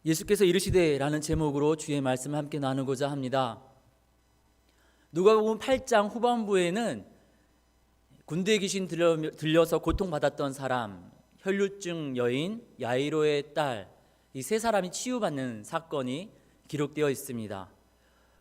예수께서 이르시되 라는 제목으로 주의 말씀을 함께 나누고자 합니다. 누가복음 8장 후반부에는 군대 귀신 들려서 고통받았던 사람, 혈루증 여인, 야이로의 딸, 이 세 사람이 치유받는 사건이 기록되어 있습니다.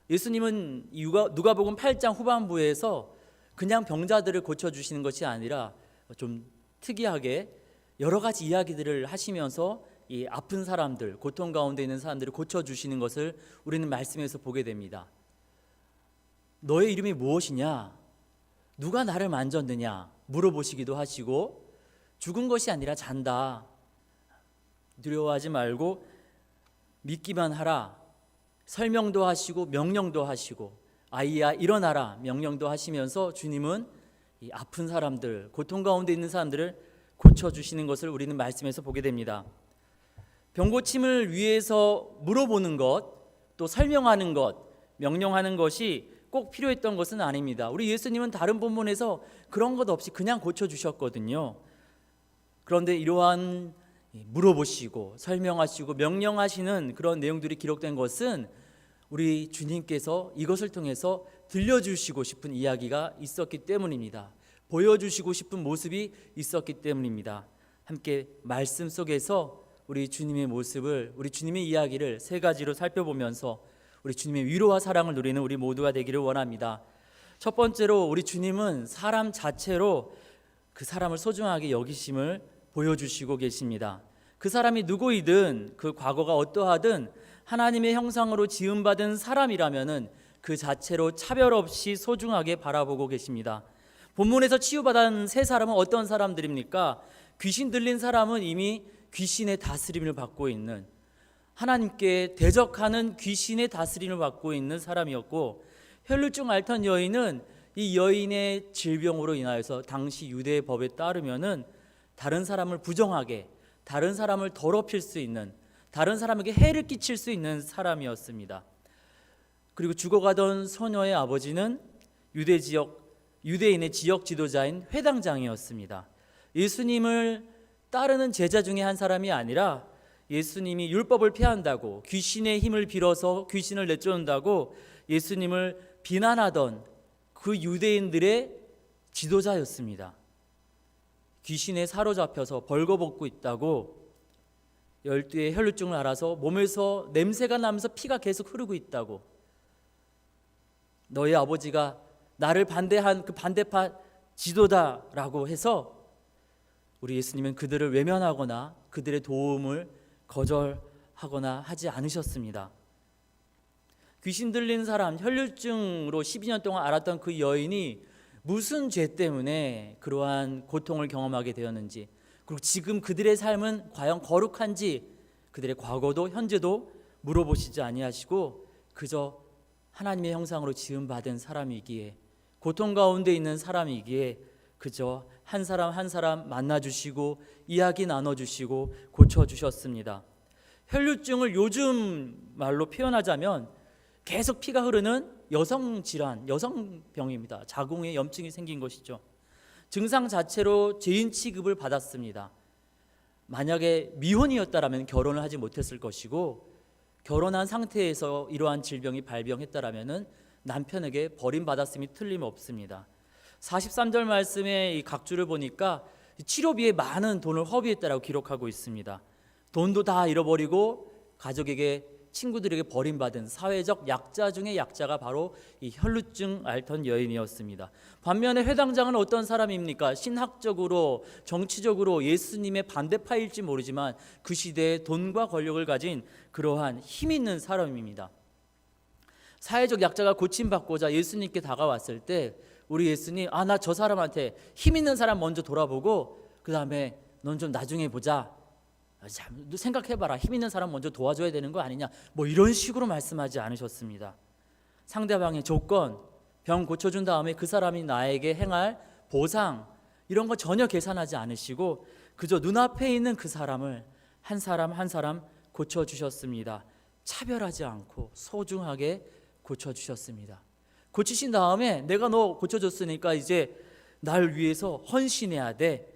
예수님은 누가복음 8장 후반부에서 그냥 병자들을 고쳐주시는 것이 아니라 좀 특이하게 여러 가지 이야기들을 하시면서 이 아픈 사람들, 고통 가운데 있는 사람들을 고쳐주시는 것을 우리는 말씀에서 보게 됩니다. 너의 이름이 무엇이냐? 누가 나를 만졌느냐? 물어보시기도 하시고, 죽은 것이 아니라 잔다. 두려워하지 말고 믿기만 하라. 설명도 하시고 명령도 하시고, 아이야 일어나라 명령도 하시면서 주님은 이 아픈 사람들, 고통 가운데 있는 사람들을 고쳐주시는 것을 우리는 말씀에서 보게 됩니다. 병고침을 위해서 물어보는 것, 또 설명하는 것, 명령하는 것이 꼭 필요했던 것은 아닙니다. 우리 예수님은 다른 본문에서 그런 것 없이 그냥 고쳐주셨거든요. 그런데 이러한 물어보시고 설명하시고 명령하시는 그런 내용들이 기록된 것은 우리 주님께서 이것을 통해서 들려주시고 싶은 이야기가 있었기 때문입니다. 보여주시고 싶은 모습이 있었기 때문입니다. 함께 말씀 속에서 우리 주님의 모습을, 우리 주님의 이야기를 세 가지로 살펴보면서 우리 주님의 위로와 사랑을 누리는 우리 모두가 되기를 원합니다. 첫 번째로 우리 주님은 사람 자체로 그 사람을 소중하게 여기심을 보여주시고 계십니다. 그 사람이 누구이든 그 과거가 어떠하든 하나님의 형상으로 지음받은 사람이라면은 그 자체로 차별 없이 소중하게 바라보고 계십니다. 본문에서 치유받은 세 사람은 어떤 사람들입니까? 귀신 들린 사람은 이미 귀신의 다스림을 받고 있는, 하나님께 대적하는 귀신의 다스림을 받고 있는 사람이었고, 혈루증 앓던 여인은 이 여인의 질병으로 인하여서 당시 유대의 법에 따르면은 다른 사람을 부정하게, 다른 사람을 더럽힐 수 있는, 다른 사람에게 해를 끼칠 수 있는 사람이었습니다. 그리고 죽어가던 소녀의 아버지는 유대인의 지역 지도자인 회당장이었습니다. 예수님을 따르는 제자 중에 한 사람이 아니라 예수님이 율법을 폐한다고, 귀신의 힘을 빌어서 귀신을 내쫓는다고 예수님을 비난하던 그 유대인들의 지도자였습니다. 귀신에 사로잡혀서 벌거벗고 있다고, 12의 혈루증을 앓아서 몸에서 냄새가 나면서 피가 계속 흐르고 있다고, 너희 아버지가 나를 반대한 그 반대파 지도다라고 해서 우리 예수님은 그들을 외면하거나 그들의 도움을 거절하거나 하지 않으셨습니다. 귀신 들린 사람, 혈루증으로 12년 동안 앓았던 그 여인이 무슨 죄 때문에 그러한 고통을 경험하게 되었는지, 그리고 지금 그들의 삶은 과연 거룩한지 그들의 과거도 현재도 물어보시지 아니하시고 그저 하나님의 형상으로 지음받은 사람이기에, 고통 가운데 있는 사람이기에 그저 한 사람 한 사람 만나주시고 이야기 나눠주시고 고쳐주셨습니다. 혈루증을 요즘 말로 표현하자면 계속 피가 흐르는 여성질환, 여성병입니다. 자궁에 염증이 생긴 것이죠. 증상 자체로 죄인 취급을 받았습니다. 만약에 미혼이었다라면 결혼을 하지 못했을 것이고, 결혼한 상태에서 이러한 질병이 발병했다라면 남편에게 버림받았음이 틀림없습니다. 43절 말씀의 이 각주를 보니까 치료비에 많은 돈을 허비했다라고 기록하고 있습니다. 돈도 다 잃어버리고 가족에게, 친구들에게 버림받은 사회적 약자 중에 약자가 바로 이 혈루증 앓던 여인이었습니다. 반면에 회당장은 어떤 사람입니까? 신학적으로, 정치적으로 예수님의 반대파일지 모르지만 그 시대에 돈과 권력을 가진 그러한 힘 있는 사람입니다. 사회적 약자가 고침받고자 예수님께 다가왔을 때 우리 예수님, 나 저 사람한테 힘 있는 사람 먼저 돌아보고 그 다음에 넌 좀 나중에 보자, 생각해봐라, 힘 있는 사람 먼저 도와줘야 되는 거 아니냐, 뭐 이런 식으로 말씀하지 않으셨습니다. 상대방의 조건, 병 고쳐준 다음에 그 사람이 나에게 행할 보상, 이런 거 전혀 계산하지 않으시고 그저 눈앞에 있는 그 사람을 한 사람 한 사람 고쳐주셨습니다. 차별하지 않고 소중하게 고쳐주셨습니다. 고치신 다음에 내가 너 고쳐줬으니까 이제 날 위해서 헌신해야 돼,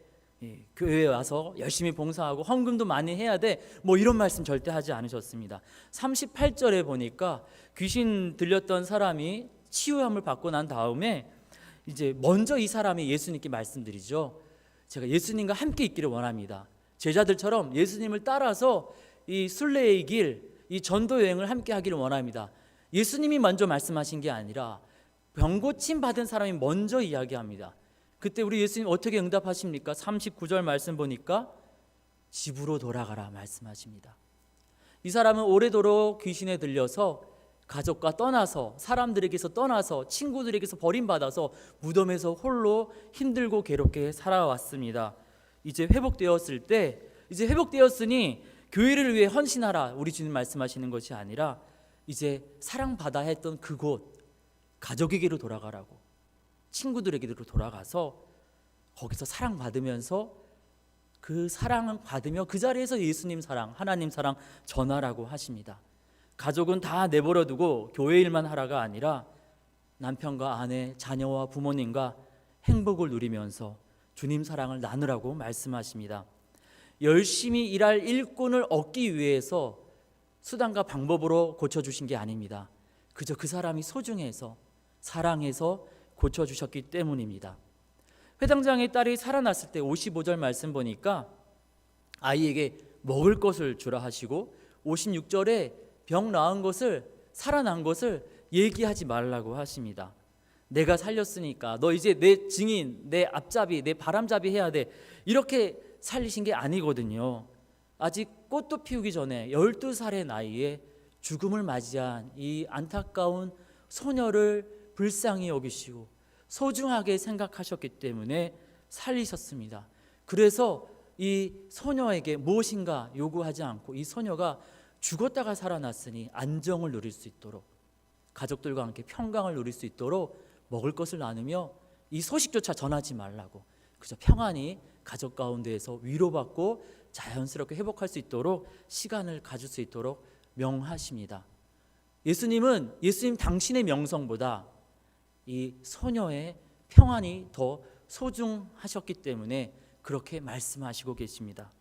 교회에 와서 열심히 봉사하고 헌금도 많이 해야 돼, 뭐 이런 말씀 절대 하지 않으셨습니다. 38절에 보니까 귀신 들렸던 사람이 치유함을 받고 난 다음에 이제 먼저 이 사람이 예수님께 말씀드리죠. 제가 예수님과 함께 있기를 원합니다. 제자들처럼 예수님을 따라서 이 순례의 길, 이 전도 여행을 함께 하기를 원합니다. 예수님이 먼저 말씀하신 게 아니라 병 고침 받은 사람이 먼저 이야기합니다. 그때 우리 예수님 어떻게 응답하십니까? 39절 말씀 보니까 집으로 돌아가라 말씀하십니다. 이 사람은 오래도록 귀신에 들려서 가족과 떠나서, 사람들에게서 떠나서, 친구들에게서 버림받아서 무덤에서 홀로 힘들고 괴롭게 살아왔습니다. 이제 회복되었으니 교회를 위해 헌신하라, 우리 주님 말씀하시는 것이 아니라 이제 사랑받아 했던 그곳, 가족에게로 돌아가라고, 친구들에게로 돌아가서 거기서 사랑받으면서 그 사랑을 받으며 그 자리에서 예수님 사랑, 하나님 사랑 전하라고 하십니다. 가족은 다 내버려두고 교회 일만 하라가 아니라 남편과 아내, 자녀와 부모님과 행복을 누리면서 주님 사랑을 나누라고 말씀하십니다. 열심히 일할 일꾼을 얻기 위해서 수단과 방법으로 고쳐주신 게 아닙니다. 그저 그 사람이 소중해서, 사랑해서 고쳐주셨기 때문입니다. 회당장의 딸이 살아났을 때 55절 말씀 보니까 아이에게 먹을 것을 주라 하시고 56절에 병 나은 것을, 살아난 것을 얘기하지 말라고 하십니다. 내가 살렸으니까 너 이제 내 증인, 내 앞잡이, 내 바람잡이 해야 돼, 이렇게 살리신 게 아니거든요. 아직 꽃도 피우기 전에 12살의 나이에 죽음을 맞이한 이 안타까운 소녀를 불쌍히 여기시고 소중하게 생각하셨기 때문에 살리셨습니다. 그래서 이 소녀에게 무엇인가 요구하지 않고 이 소녀가 죽었다가 살아났으니 안정을 누릴 수 있도록, 가족들과 함께 평강을 누릴 수 있도록 먹을 것을 나누며 이 소식조차 전하지 말라고, 그저 평안히 가족 가운데에서 위로받고 자연스럽게 회복할 수 있도록 시간을 가질 수 있도록 명하십니다. 예수님 당신의 명성보다 이 소녀의 평안이 더 소중하셨기 때문에 그렇게 말씀하시고 계십니다.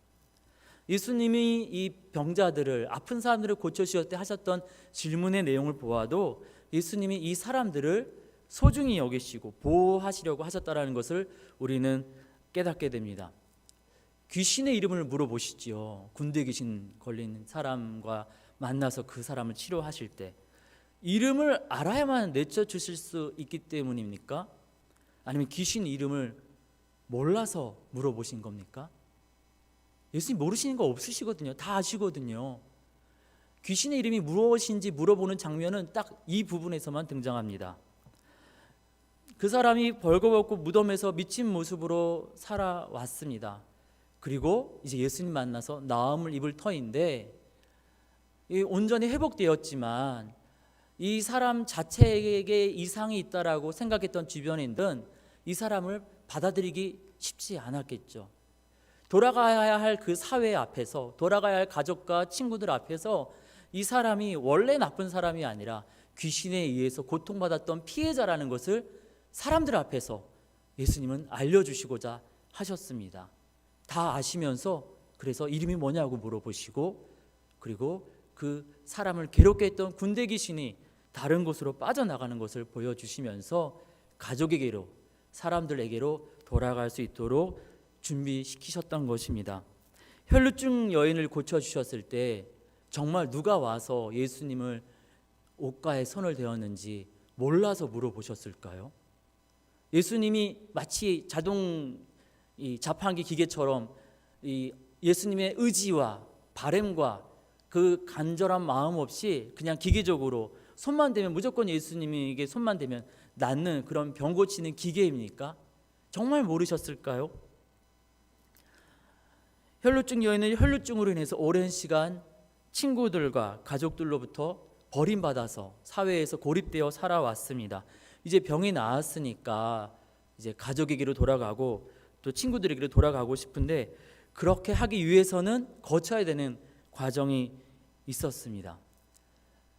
예수님이 이 병자들을, 아픈 사람들을 고쳐주실 때 하셨던 질문의 내용을 보아도 예수님이 이 사람들을 소중히 여기시고 보호하시려고 하셨다는 것을 우리는 깨닫게 됩니다. 귀신의 이름을 물어보시지요. 군대 귀신 걸린 사람과 만나서 그 사람을 치료하실 때 이름을 알아야만 내쫓으실 수 있기 때문입니까? 아니면 귀신 이름을 몰라서 물어보신 겁니까? 예수님 모르시는 거 없으시거든요. 다 아시거든요. 귀신의 이름이 무엇인지 물어보는 장면은 딱 이 부분에서만 등장합니다. 그 사람이 벌거벗고 무덤에서 미친 모습으로 살아왔습니다. 그리고 이제 예수님 만나서 나음을 입을 터인데 온전히 회복되었지만 이 사람 자체에게 이상이 있다라고 생각했던 주변인들은 이 사람을 받아들이기 쉽지 않았겠죠. 돌아가야 할 그 사회 앞에서, 돌아가야 할 가족과 친구들 앞에서 이 사람이 원래 나쁜 사람이 아니라 귀신에 의해서 고통받았던 피해자라는 것을 사람들 앞에서 예수님은 알려주시고자 하셨습니다. 다 아시면서 그래서 이름이 뭐냐고 물어보시고, 그리고 그 사람을 괴롭게 했던 군대 귀신이 다른 곳으로 빠져나가는 것을 보여주시면서 가족에게로, 사람들에게로 돌아갈 수 있도록 준비시키셨던 것입니다. 혈루증 여인을 고쳐주셨을 때 정말 누가 와서 예수님을 옷가에 손을 대었는지 몰라서 물어보셨을까요? 예수님이 마치 자동 자판기 기계처럼 예수님의 의지와 바램과 그 간절한 마음 없이 그냥 기계적으로 손만 대면, 무조건 예수님에게 손만 대면 낫는 그런 병 고치는 기계입니까? 정말 모르셨을까요? 혈루증 여인은 혈루증으로 인해서 오랜 시간 친구들과 가족들로부터 버림받아서 사회에서 고립되어 살아왔습니다. 이제 병이 나았으니까 이제 가족에게로 돌아가고 또 친구들에게로 돌아가고 싶은데 그렇게 하기 위해서는 거쳐야 되는 과정이 있었습니다.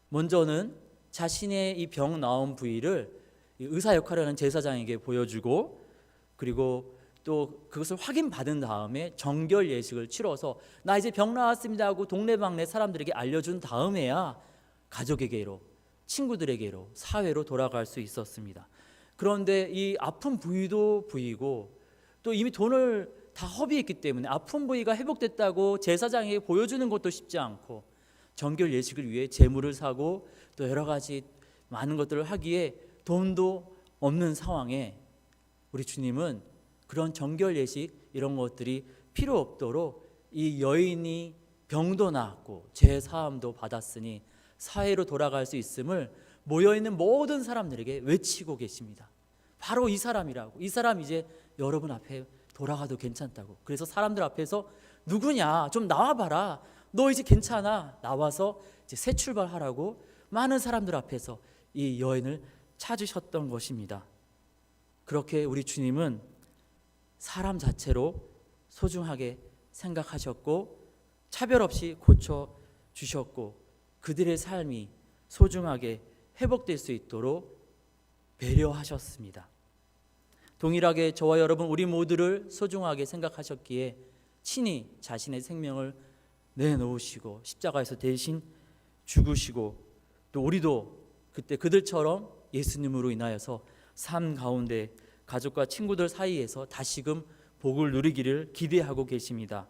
먼저는 자신의 이 병 나은 부위를 의사 역할을 하는 제사장에게 보여주고, 그리고 또 그것을 확인받은 다음에 정결 예식을 치러서 나 이제 병 나았습니다 하고 동네방네 사람들에게 알려준 다음에야 가족에게로, 친구들에게로, 사회로 돌아갈 수 있었습니다. 그런데 이 아픈 부위도 부위고 또 이미 돈을 다 허비했기 때문에 아픈 부위가 회복됐다고 제사장에게 보여주는 것도 쉽지 않고 정결 예식을 위해 제물을 사고 또 여러 가지 많은 것들을 하기에 돈도 없는 상황에 우리 주님은 그런 정결 예식 이런 것들이 필요 없도록 이 여인이 병도 나았고 죄 사함도 받았으니 사회로 돌아갈 수 있음을 모여있는 모든 사람들에게 외치고 계십니다. 바로 이 사람이라고. 이 사람 이제 여러분 앞에 돌아가도 괜찮다고. 그래서 사람들 앞에서 누구냐 좀 나와봐라, 너 이제 괜찮아, 나와서 이제 새 출발하라고 많은 사람들 앞에서 이 여인을 찾으셨던 것입니다. 그렇게 우리 주님은 사람 자체로 소중하게 생각하셨고 차별 없이 고쳐주셨고 그들의 삶이 소중하게 회복될 수 있도록 배려하셨습니다. 동일하게 저와 여러분 우리 모두를 소중하게 생각하셨기에 친히 자신의 생명을 내놓으시고 십자가에서 대신 죽으시고 또 우리도 그때 그들처럼 예수님으로 인하여서 삶 가운데 가족과 친구들 사이에서 다시금 복을 누리기를 기대하고 계십니다.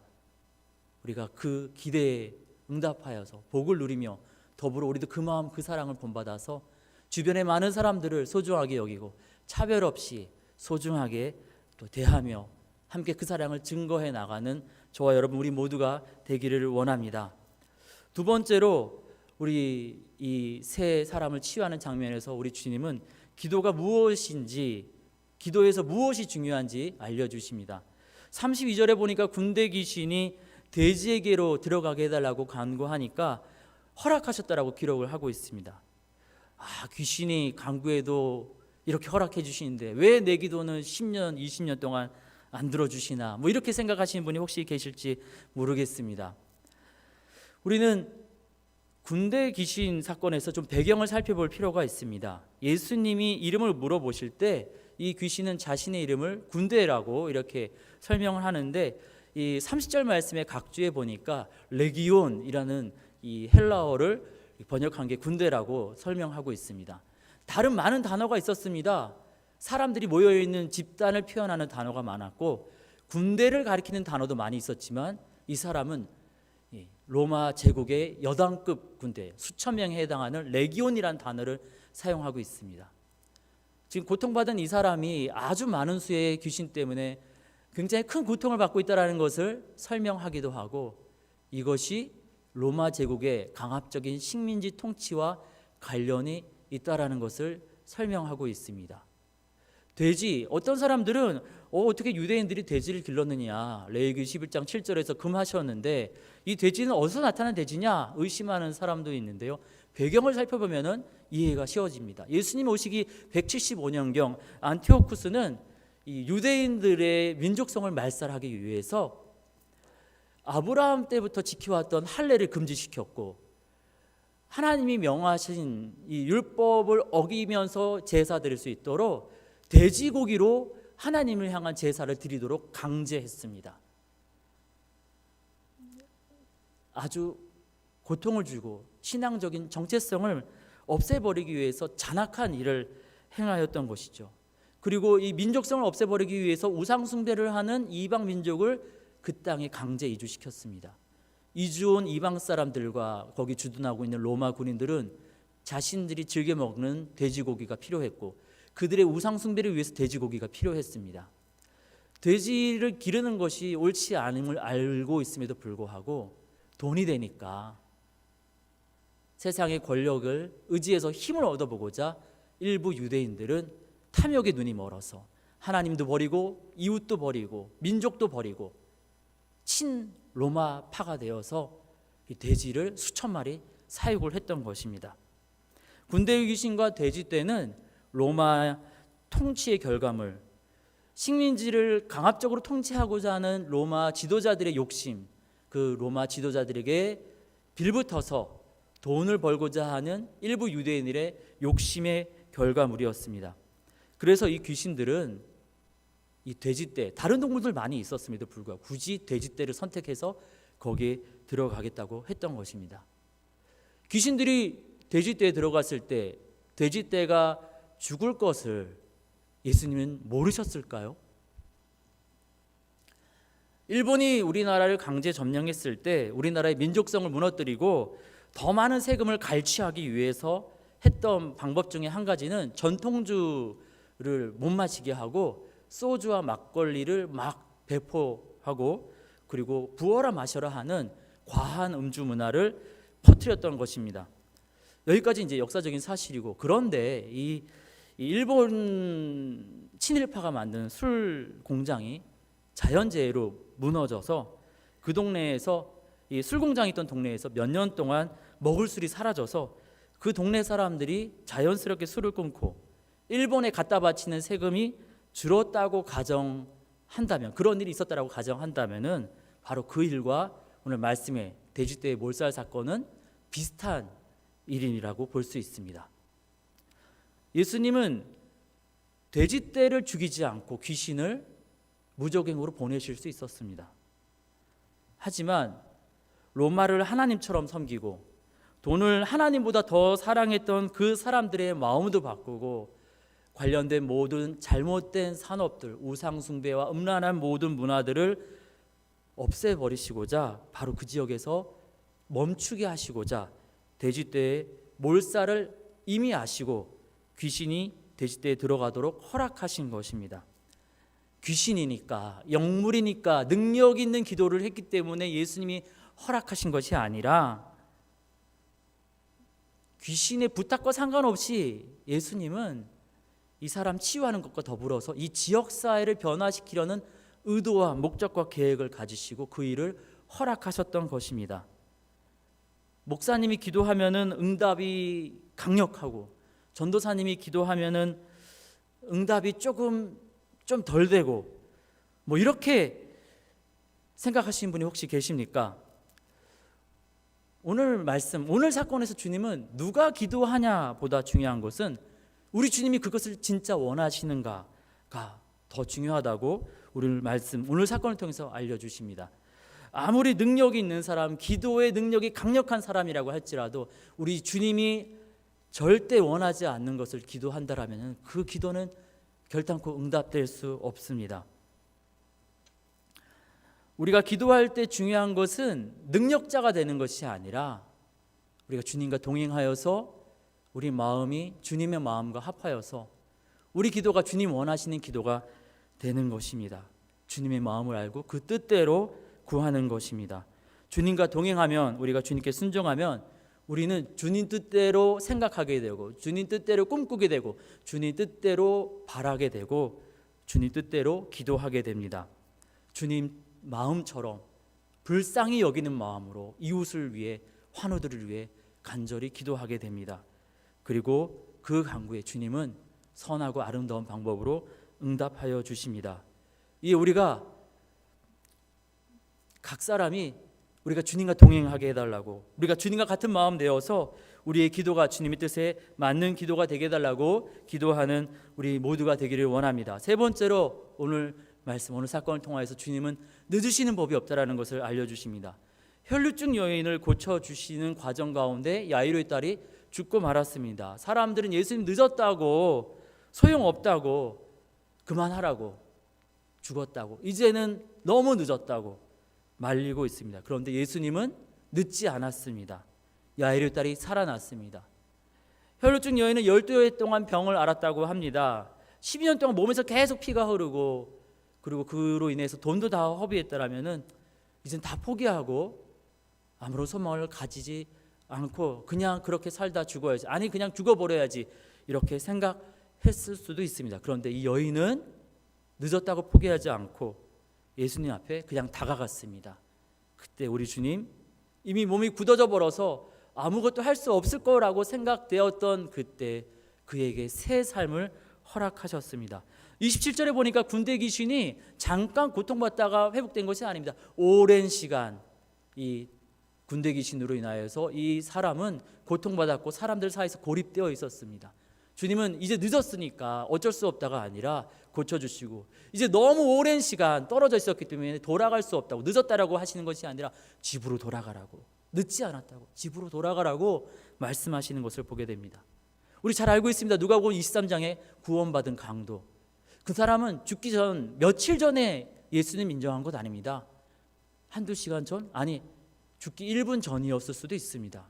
우리가 그 기대에 응답하여서 복을 누리며 더불어 우리도 그 마음 그 사랑을 본받아서 주변의 많은 사람들을 소중하게 여기고 차별 없이 소중하게 또 대하며 함께 그 사랑을 증거해 나가는 저와 여러분 우리 모두가 되기를 원합니다. 두 번째로 우리 이 세 사람을 치유하는 장면에서 우리 주님은 기도가 무엇인지, 기도에서 무엇이 중요한지 알려주십니다. 32절에 보니까 군대 귀신이 돼지에게로 들어가게 해달라고 간구하니까 허락하셨다라고 기록을 하고 있습니다. 귀신이 간구해도 이렇게 허락해 주시는데 왜 내 기도는 10년, 20년 동안 안 들어주시나, 뭐 이렇게 생각하시는 분이 혹시 계실지 모르겠습니다. 우리는 군대 귀신 사건에서 좀 배경을 살펴볼 필요가 있습니다. 예수님이 이름을 물어보실 때 이 귀신은 자신의 이름을 군대라고 이렇게 설명을 하는데 이 30절 말씀의 각주에 보니까 레기온이라는 이 헬라어를 번역한 게 군대라고 설명하고 있습니다. 다른 많은 단어가 있었습니다. 사람들이 모여있는 집단을 표현하는 단어가 많았고 군대를 가리키는 단어도 많이 있었지만 이 사람은 로마 제국의 여당급 군대 수천 명에 해당하는 레기온이라는 단어를 사용하고 있습니다. 지금 고통받은 이 사람이 아주 많은 수의 귀신 때문에 굉장히 큰 고통을 받고 있다는 것을 설명하기도 하고 이것이 로마 제국의 강압적인 식민지 통치와 관련이 있다라는 것을 설명하고 있습니다. 돼지, 어떤 사람들은 어떻게 유대인들이 돼지를 길렀느냐, 레위기 11장 7절에서 금하셨는데 이 돼지는 어디서 나타난 돼지냐 의심하는 사람도 있는데요. 배경을 살펴보면 이해가 쉬워집니다. 예수님 오시기 175년경 안티오쿠스는 이 유대인들의 민족성을 말살하기 위해서 아브라함 때부터 지켜왔던 할례를 금지시켰고 하나님이 명하신 이 율법을 어기면서 제사 드릴 수 있도록 돼지고기로 하나님을 향한 제사를 드리도록 강제했습니다. 아주 고통을 주고 신앙적인 정체성을 없애버리기 위해서 잔악한 일을 행하였던 것이죠. 그리고 이 민족성을 없애버리기 위해서 우상 숭배를 하는 이방 민족을 그 땅에 강제 이주시켰습니다. 이주온 이방 사람들과 거기 주둔하고 있는 로마 군인들은 자신들이 즐겨 먹는 돼지고기가 필요했고 그들의 우상 숭배를 위해서 돼지고기가 필요했습니다. 돼지를 기르는 것이 옳지 않음을 알고 있음에도 불구하고 돈이 되니까 세상의 권력을 의지해서 힘을 얻어보고자 일부 유대인들은 탐욕의 눈이 멀어서 하나님도 버리고 이웃도 버리고 민족도 버리고 친 로마파가 되어서 이 돼지를 수천 마리 사육을 했던 것입니다. 군대의 귀신과 돼지 떼는 로마 통치의 결과물, 식민지를 강압적으로 통치하고자 하는 로마 지도자들의 욕심, 그 로마 지도자들에게 빌붙어서 돈을 벌고자 하는 일부 유대인들의 욕심의 결과물이었습니다. 그래서 이 귀신들은 이 돼지떼, 다른 동물들 많이 있었음에도 불구하고 굳이 돼지떼를 선택해서 거기에 들어가겠다고 했던 것입니다. 귀신들이 돼지떼에 들어갔을 때 돼지떼가 죽을 것을 예수님은 모르셨을까요? 일본이 우리나라를 강제 점령했을 때 우리나라의 민족성을 무너뜨리고 더 많은 세금을 갈취하기 위해서 했던 방법 중에 한 가지는 전통주를 못 마시게 하고 소주와 막걸리를 막 배포하고 그리고 부어라 마셔라 하는 과한 음주 문화를 퍼뜨렸던 것입니다. 여기까지 이제 역사적인 사실이고, 그런데 이 일본 친일파가 만든 술 공장이 자연재해로 무너져서 그 동네에서 이 술 공장이 있던 동네에서 몇 년 동안 먹을 술이 사라져서 그 동네 사람들이 자연스럽게 술을 끊고 일본에 갖다 바치는 세금이 줄었다고 가정한다면, 그런 일이 있었다라고 가정한다면은 바로 그 일과 오늘 말씀의 돼지떼의 몰살 사건은 비슷한 일이라고 볼 수 있습니다. 예수님은 돼지떼를 죽이지 않고 귀신을 무적행으로 보내실 수 있었습니다. 하지만 로마를 하나님처럼 섬기고 돈을 하나님보다 더 사랑했던 그 사람들의 마음도 바꾸고 관련된 모든 잘못된 산업들, 우상 숭배와 음란한 모든 문화들을 없애버리시고자 바로 그 지역에서 멈추게 하시고자 돼지떼의 몰살을 이미 아시고 귀신이 돼지떼에 들어가도록 허락하신 것입니다. 귀신이니까, 영물이니까 능력 있는 기도를 했기 때문에 예수님이 허락하신 것이 아니라 귀신의 부탁과 상관없이 예수님은 이 사람 치유하는 것과 더불어서 이 지역사회를 변화시키려는 의도와 목적과 계획을 가지시고 그 일을 허락하셨던 것입니다. 목사님이 기도하면은 응답이 강력하고 전도사님이 기도하면은 응답이 좀 덜 되고 뭐 이렇게 생각하시는 분이 혹시 계십니까? 오늘 말씀, 오늘 사건에서 주님은 누가 기도하냐 보다 중요한 것은 우리 주님이 그것을 진짜 원하시는가가 더 중요하다고 오늘 말씀, 오늘 사건을 통해서 알려주십니다. 아무리 능력이 있는 사람, 기도의 능력이 강력한 사람이라고 할지라도 우리 주님이 절대 원하지 않는 것을 기도한다라면 그 기도는 결단코 응답될 수 없습니다. 우리가 기도할 때 중요한 것은 능력자가 되는 것이 아니라 우리가 주님과 동행하여서 우리 마음이 주님의 마음과 합하여서 우리 기도가 주님 원하시는 기도가 되는 것입니다. 주님의 마음을 알고 그 뜻대로 구하는 것입니다. 주님과 동행하면, 우리가 주님께 순종하면 우리는 주님 뜻대로 생각하게 되고 주님 뜻대로 꿈꾸게 되고 주님 뜻대로 바라게 되고 주님 뜻대로 기도하게 됩니다. 주님 마음처럼 불쌍히 여기는 마음으로 이웃을 위해, 환우들을 위해 간절히 기도하게 됩니다. 그리고 그 간구에 주님은 선하고 아름다운 방법으로 응답하여 주십니다. 이 우리가 각 사람이 우리가 주님과 동행하게 해달라고, 우리가 주님과 같은 마음 되어서 우리의 기도가 주님의 뜻에 맞는 기도가 되게 해달라고 기도하는 우리 모두가 되기를 원합니다. 세 번째로 오늘 말씀, 오늘 사건을 통하여서 주님은 늦으시는 법이 없다라는 것을 알려주십니다. 혈루증 여인을 고쳐주시는 과정 가운데 야이로의 딸이 죽고 말았습니다. 사람들은 예수님 늦었다고, 소용없다고, 그만하라고, 죽었다고, 이제는 너무 늦었다고 말리고 있습니다. 그런데 예수님은 늦지 않았습니다. 야이로의 딸이 살아났습니다. 혈루증 여인은 12해 동안 병을 앓았다고 합니다. 12년 동안 몸에서 계속 피가 흐르고 그리고 그로 인해서 돈도 다 허비했다라면은 이젠 다 포기하고 아무런 소망을 가지지 않고 그냥 그렇게 살다 죽어야지, 아니 그냥 죽어버려야지 이렇게 생각했을 수도 있습니다. 그런데 이 여인은 늦었다고 포기하지 않고 예수님 앞에 그냥 다가갔습니다. 그때 우리 주님 이미 몸이 굳어져 버려서 아무것도 할 수 없을 거라고 생각되었던 그때 그에게 새 삶을 허락하셨습니다. 27절에 보니까 군대 귀신이 잠깐 고통받다가 회복된 것이 아닙니다. 오랜 시간 이 군대 귀신으로 인하여서 이 사람은 고통받았고 사람들 사이에서 고립되어 있었습니다. 주님은 이제 늦었으니까 어쩔 수 없다가 아니라 고쳐주시고 이제 너무 오랜 시간 떨어져 있었기 때문에 돌아갈 수 없다고, 늦었다라고 하시는 것이 아니라 집으로 돌아가라고, 늦지 않았다고 집으로 돌아가라고 말씀하시는 것을 보게 됩니다. 우리 잘 알고 있습니다. 누가복음 23장에 구원받은 강도, 그 사람은 죽기 전 며칠 전에 예수님 인정한 것 아닙니다. 한두 시간 전, 아니 죽기 1분 전이었을 수도 있습니다.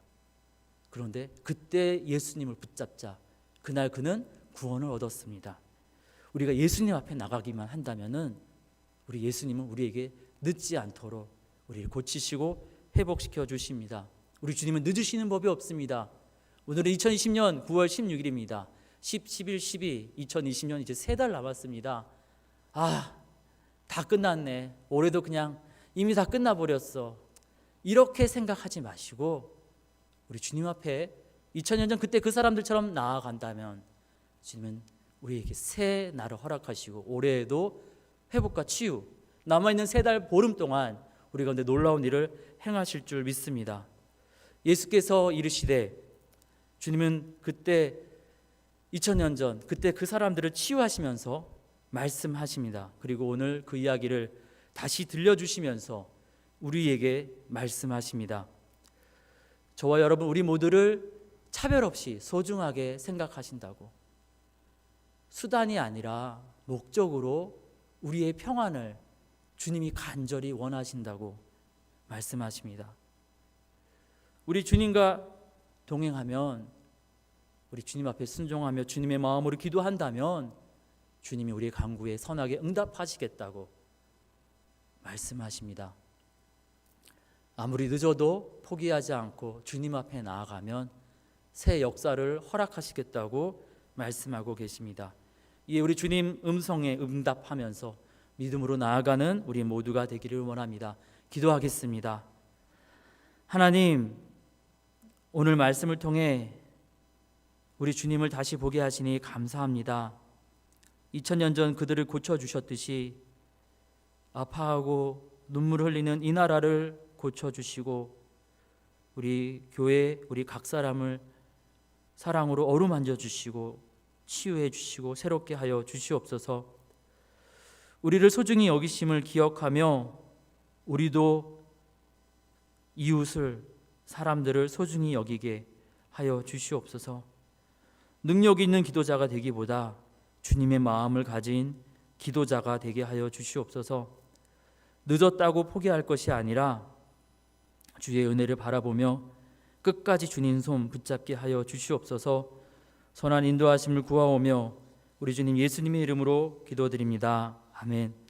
그런데 그때 예수님을 붙잡자 그날 그는 구원을 얻었습니다. 우리가 예수님 앞에 나가기만 한다면은 우리 예수님은 우리에게 늦지 않도록 우리를 고치시고 회복시켜 주십니다. 우리 주님은 늦으시는 법이 없습니다. 오늘은 2020년 9월 16일입니다. 10, 11, 12, 2020년 이제 3달 남았습니다. 다 끝났네. 올해도 그냥 이미 다 끝나버렸어. 이렇게 생각하지 마시고 우리 주님 앞에 2000년 전 그때 그 사람들처럼 나아간다면 주님은 우리에게 새 날을 허락하시고 올해에도 회복과 치유, 남아있는 3달 보름 동안 우리 가운데 놀라운 일을 행하실 줄 믿습니다. 예수께서 이르시되, 주님은 그때 2000년 전 그때 그 사람들을 치유하시면서 말씀하십니다. 그리고 오늘 그 이야기를 다시 들려주시면서 우리에게 말씀하십니다. 저와 여러분, 우리 모두를 차별 없이 소중하게 생각하신다고, 수단이 아니라 목적으로 우리의 평안을 주님이 간절히 원하신다고 말씀하십니다. 우리 주님과 동행하면, 우리 주님 앞에 순종하며 주님의 마음으로 기도한다면 주님이 우리의 간구에 선하게 응답하시겠다고 말씀하십니다. 아무리 늦어도 포기하지 않고 주님 앞에 나아가면 새 역사를 허락하시겠다고 말씀하고 계십니다. 이에 우리 주님 음성에 응답하면서 믿음으로 나아가는 우리 모두가 되기를 원합니다. 기도하겠습니다. 하나님, 오늘 말씀을 통해 우리 주님을 다시 보게 하시니 감사합니다. 2000년 전 그들을 고쳐주셨듯이 아파하고 눈물 흘리는 이 나라를 고쳐주시고 우리 교회, 우리 각 사람을 사랑으로 어루만져 주시고 치유해 주시고 새롭게 하여 주시옵소서. 우리를 소중히 여기심을 기억하며 우리도 이웃을, 사람들을 소중히 여기게 하여 주시옵소서. 능력 있는 기도자가 되기보다 주님의 마음을 가진 기도자가 되게 하여 주시옵소서. 늦었다고 포기할 것이 아니라 주의 은혜를 바라보며 끝까지 주님 손 붙잡게 하여 주시옵소서. 선한 인도하심을 구하오며 우리 주님 예수님의 이름으로 기도드립니다. 아멘.